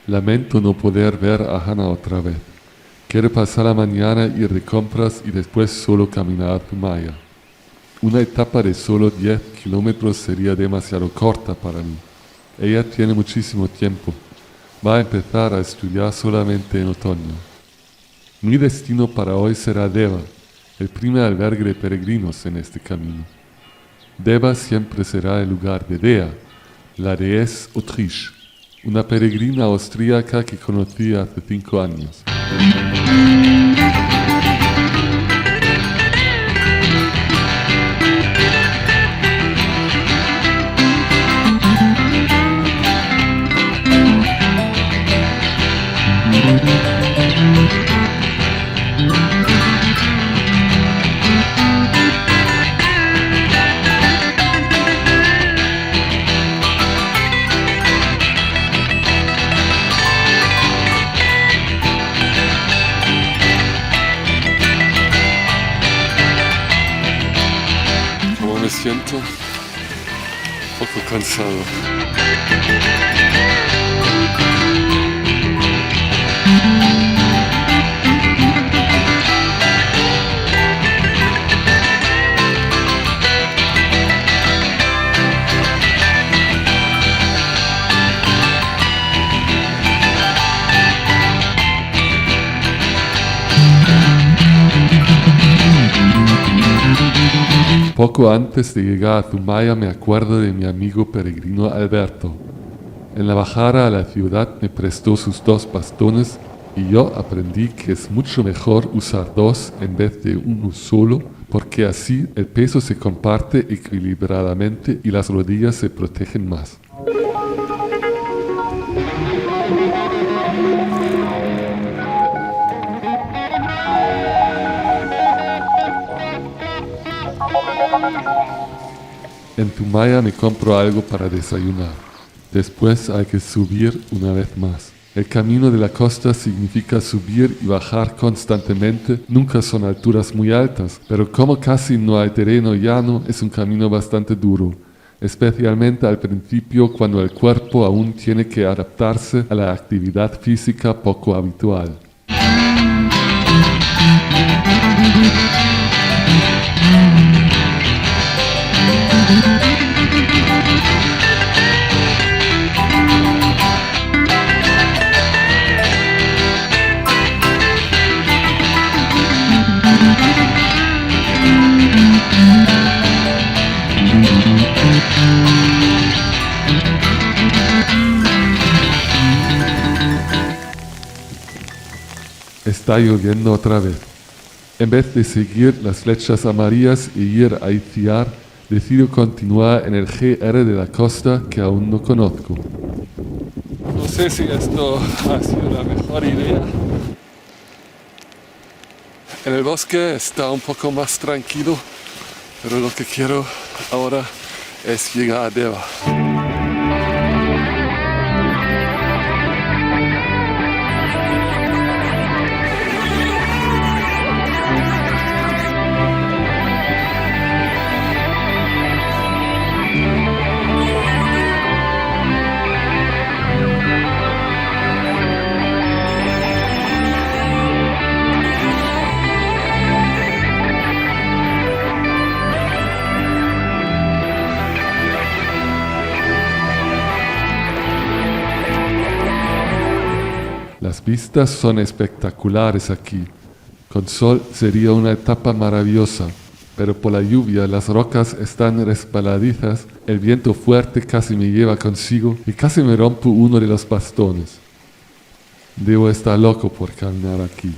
Lamento no poder ver a Hannah otra vez. Quiero pasar la mañana, ir de compras y después solo caminar a Zumaya. Una etapa de solo 10 kilómetros sería demasiado corta para mí. Ella tiene muchísimo tiempo. Va a empezar a estudiar solamente en otoño. Mi destino para hoy será Deva, el primer albergue de peregrinos en este camino. Deva siempre será el lugar de Dea, la déesse Autriche, una peregrina austríaca que conocí hace 5 años. Me siento un poco cansado. Poco antes de llegar a Zumaya me acuerdo de mi amigo peregrino Alberto. En la bajada a la ciudad me prestó sus 2 bastones y yo aprendí que es mucho mejor usar 2 en vez de uno solo, porque así el peso se comparte equilibradamente y las rodillas se protegen más. En Zumaya me compro algo para desayunar. Después hay que subir una vez más. El camino de la costa significa subir y bajar constantemente. Nunca son alturas muy altas, pero como casi no hay terreno llano, es un camino bastante duro, especialmente al principio cuando el cuerpo aún tiene que adaptarse a la actividad física poco habitual. Está lloviendo otra vez. En vez de seguir las flechas amarillas y ir a Itziar, decido continuar en el GR de la costa que aún no conozco. No sé si esto ha sido la mejor idea. En el bosque está un poco más tranquilo, pero lo que quiero ahora es llegar a Deva. Las vistas son espectaculares aquí. Con sol sería una etapa maravillosa, pero por la lluvia las rocas están resbaladizas, el viento fuerte casi me lleva consigo y casi me rompo uno de los bastones. Debo estar loco por caminar aquí.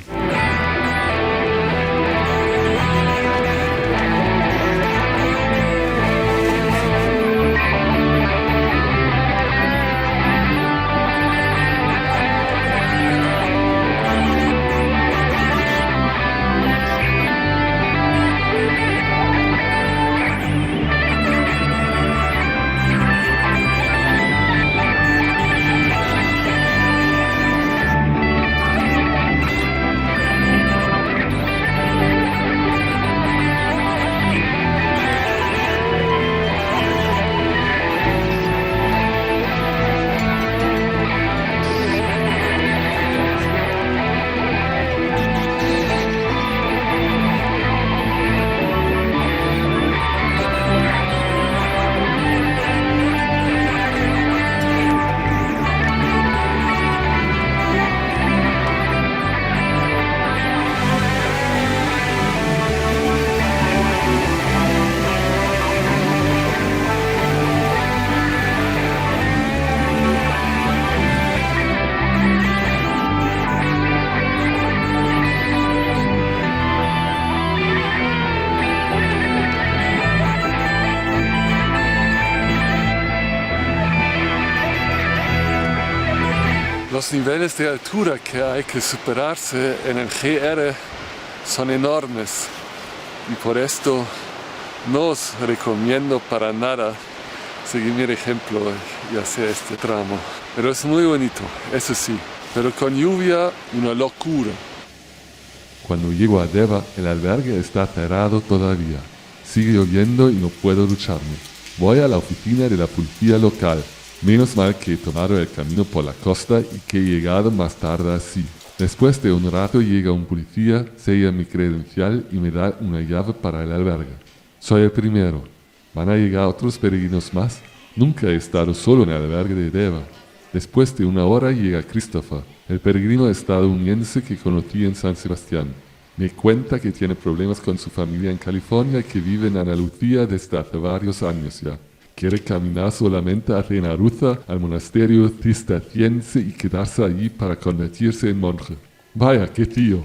Los niveles de altura que hay que superarse en el GR son enormes y por esto no os recomiendo para nada seguir mi ejemplo y hacer este tramo. Pero es muy bonito, eso sí, pero con lluvia una locura. Cuando llego a Deva, el albergue está cerrado todavía. Sigue lloviendo y no puedo ducharme. Voy a la oficina de la policía local. Menos mal que he tomado el camino por la costa y que he llegado más tarde así. Después de un rato llega un policía, sella mi credencial y me da una llave para el albergue. Soy el primero. ¿Van a llegar otros peregrinos más? Nunca he estado solo en el albergue de Deva. Después de una hora llega Christopher, el peregrino estadounidense que conocí en San Sebastián. Me cuenta que tiene problemas con su familia en California y que vive en Andalucía desde hace varios años ya. Quiere caminar solamente hacia Naruza, al monasterio cisterciense y quedarse allí para convertirse en monje. Vaya, qué tío.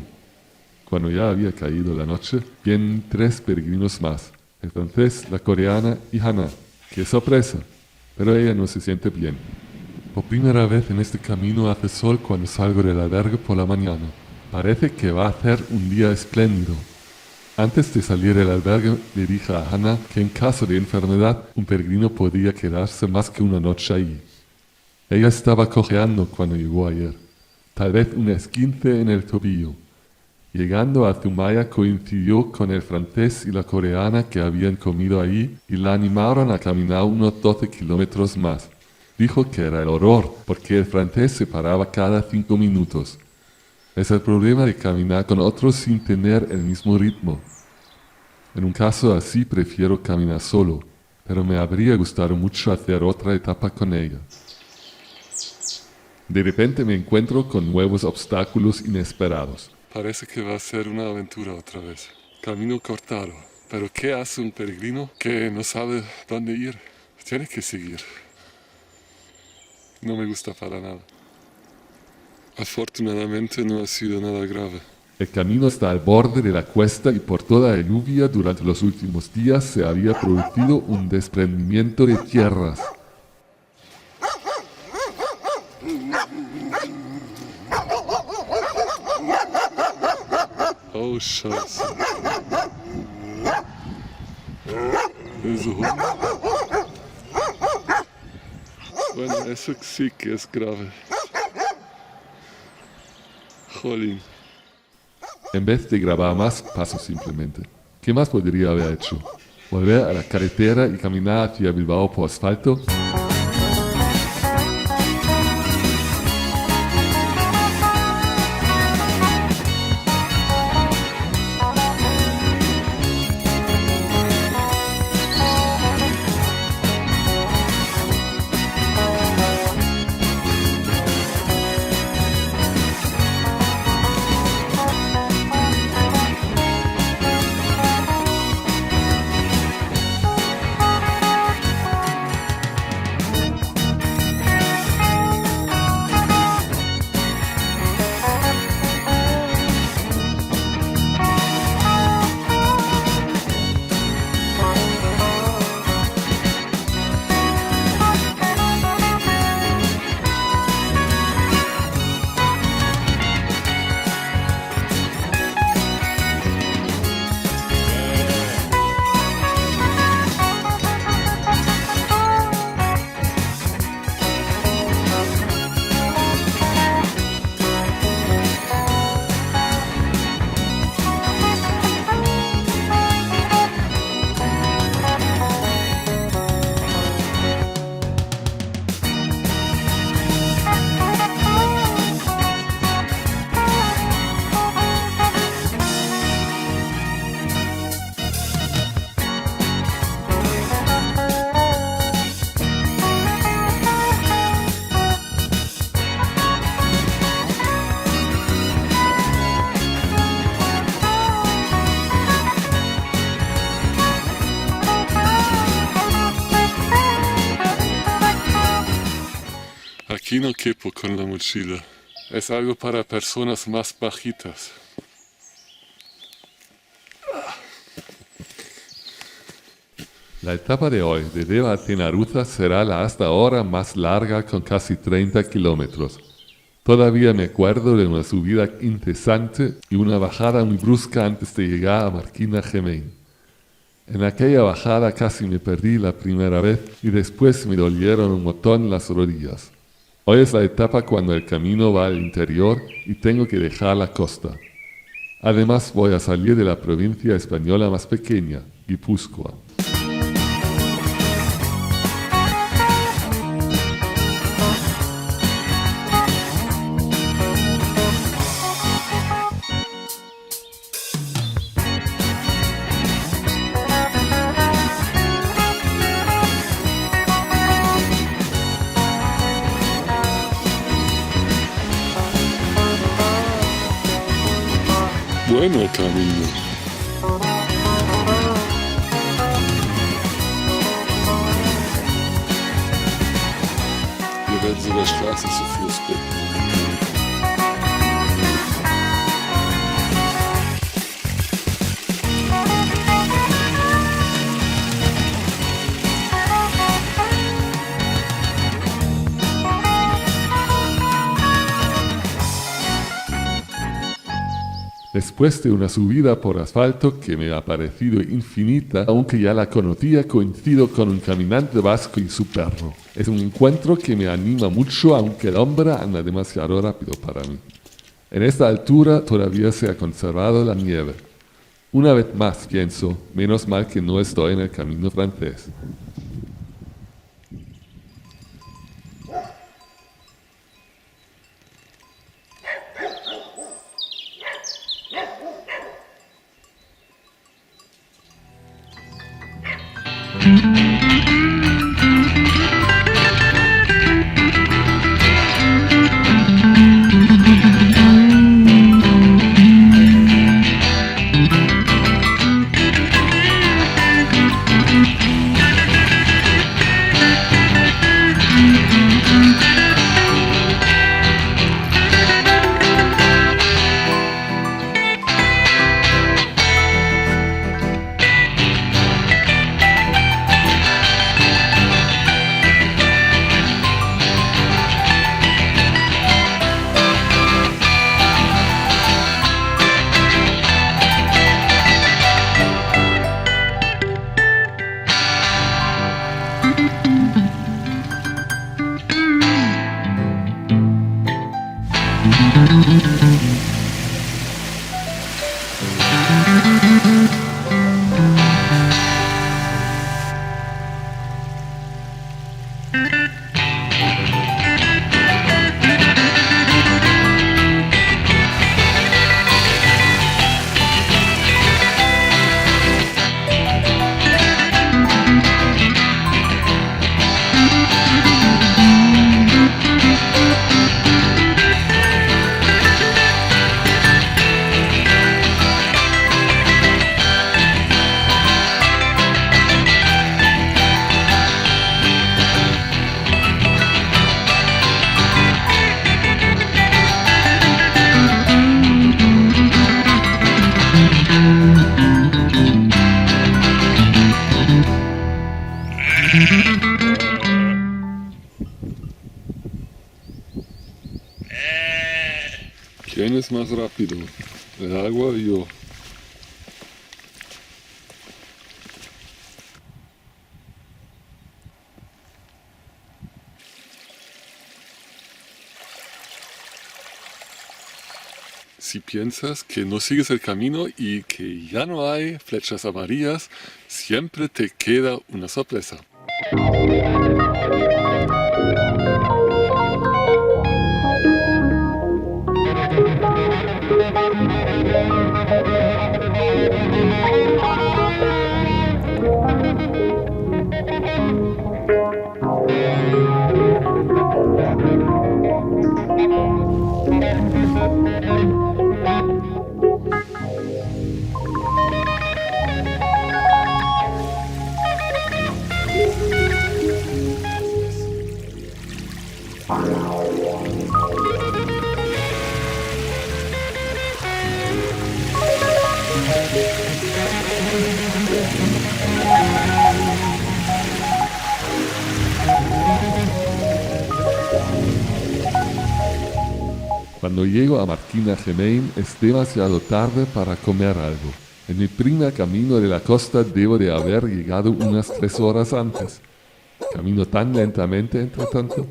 Cuando ya había caído la noche, vienen 3 peregrinos más, el francés, la coreana y Hannah. ¡Qué sorpresa! Pero ella no se siente bien. Por primera vez en este camino hace sol cuando salgo del albergue por la mañana. Parece que va a ser un día espléndido. Antes de salir del albergue le dije a Hannah que en caso de enfermedad un peregrino podía quedarse más que una noche allí. Ella estaba cojeando cuando llegó ayer, tal vez un esguince en el tobillo. Llegando a Zumaya coincidió con el francés y la coreana que habían comido allí y la animaron a caminar unos 12 kilómetros más. Dijo que era el horror porque el francés se paraba cada 5 minutos. Es el problema de caminar con otros sin tener el mismo ritmo. En un caso así prefiero caminar solo, pero me habría gustado mucho hacer otra etapa con ella. De repente me encuentro con nuevos obstáculos inesperados. Parece que va a ser una aventura otra vez. Camino cortado. Pero ¿qué hace un peregrino que no sabe dónde ir? Tiene que seguir. No me gusta para nada. Afortunadamente no ha sido nada grave. El camino está al borde de la cuesta y por toda la lluvia durante los últimos días se había producido un desprendimiento de tierras. Oh, scheiße. Eso. Bueno, eso sí que es grave. Jolín. En vez de grabar más, paso simplemente. ¿Qué más podría haber hecho? ¿Volver a la carretera y caminar hacia Bilbao por asfalto? Aquí no quepo con la mochila. Es algo para personas más bajitas. La etapa de hoy, de Deva a Tenaruza, será la hasta ahora más larga con casi 30 kilómetros. Todavía me acuerdo de una subida incesante y una bajada muy brusca antes de llegar a Marquina Gemain. En aquella bajada casi me perdí la primera vez y después me dolieron un montón las rodillas. Hoy es la etapa cuando el camino va al interior y tengo que dejar la costa. Además voy a salir de la provincia española más pequeña, Guipúzcoa. Bueno camino. Hier werden Sie der Straße zu viel spitten. Después de una subida por asfalto que me ha parecido infinita, aunque ya la conocía, coincido con un caminante vasco y su perro. Es un encuentro que me anima mucho, aunque el hombre anda demasiado rápido para mí. En esta altura todavía se ha conservado la nieve. Una vez más pienso, menos mal que no estoy en el camino francés. ¿Quién es más rápido? ¿El agua o yo? Si piensas que no sigues el camino y que ya no hay flechas amarillas, siempre te queda una sorpresa. Cuando llego a Marquina Gemain es demasiado tarde para comer algo. En mi primer camino de la costa debo de haber llegado unas 3 horas antes. Camino tan lentamente, entre tanto.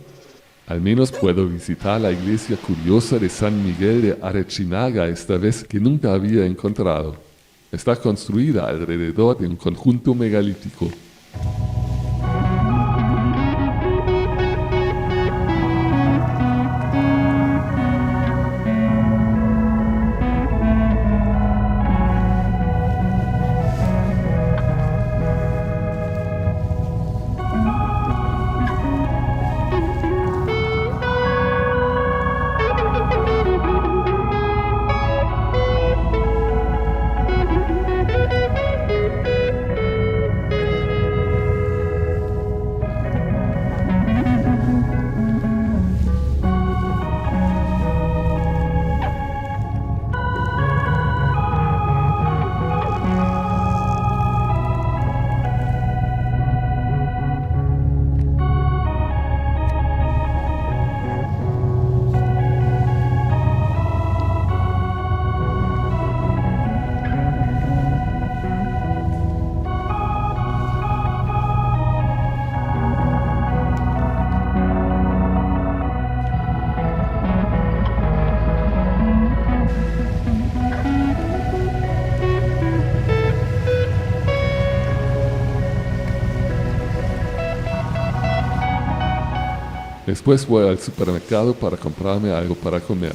Al menos puedo visitar la iglesia curiosa de San Miguel de Arechinaga esta vez que nunca había encontrado. Está construida alrededor de un conjunto megalítico. Después voy al supermercado para comprarme algo para comer.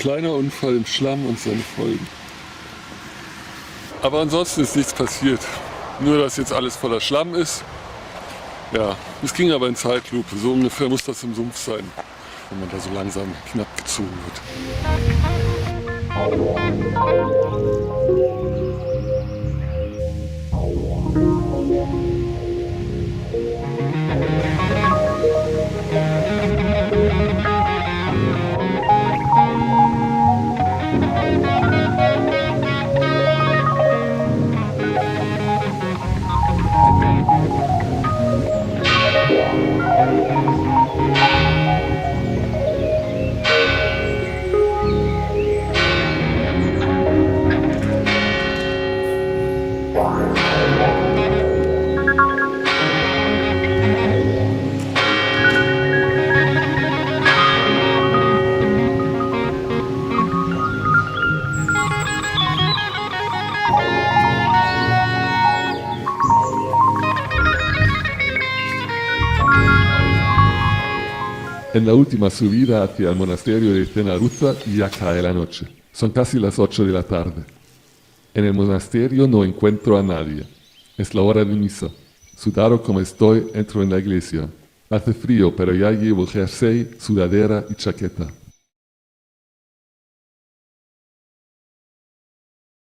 Kleiner Unfall im Schlamm und seine Folgen. Aber ansonsten ist nichts passiert. Nur, dass jetzt alles voller Schlamm ist. Ja, es ging aber in Zeitlupe. So ungefähr muss das im Sumpf sein, wenn man da so langsam knapp gezogen En la última subida hacia el monasterio de Tenaruza ya cae la noche. Son casi las 8 de la tarde. En el monasterio no encuentro a nadie. Es la hora de misa. Sudado como estoy, entro en la iglesia. Hace frío, pero ya llevo jersey, sudadera y chaqueta.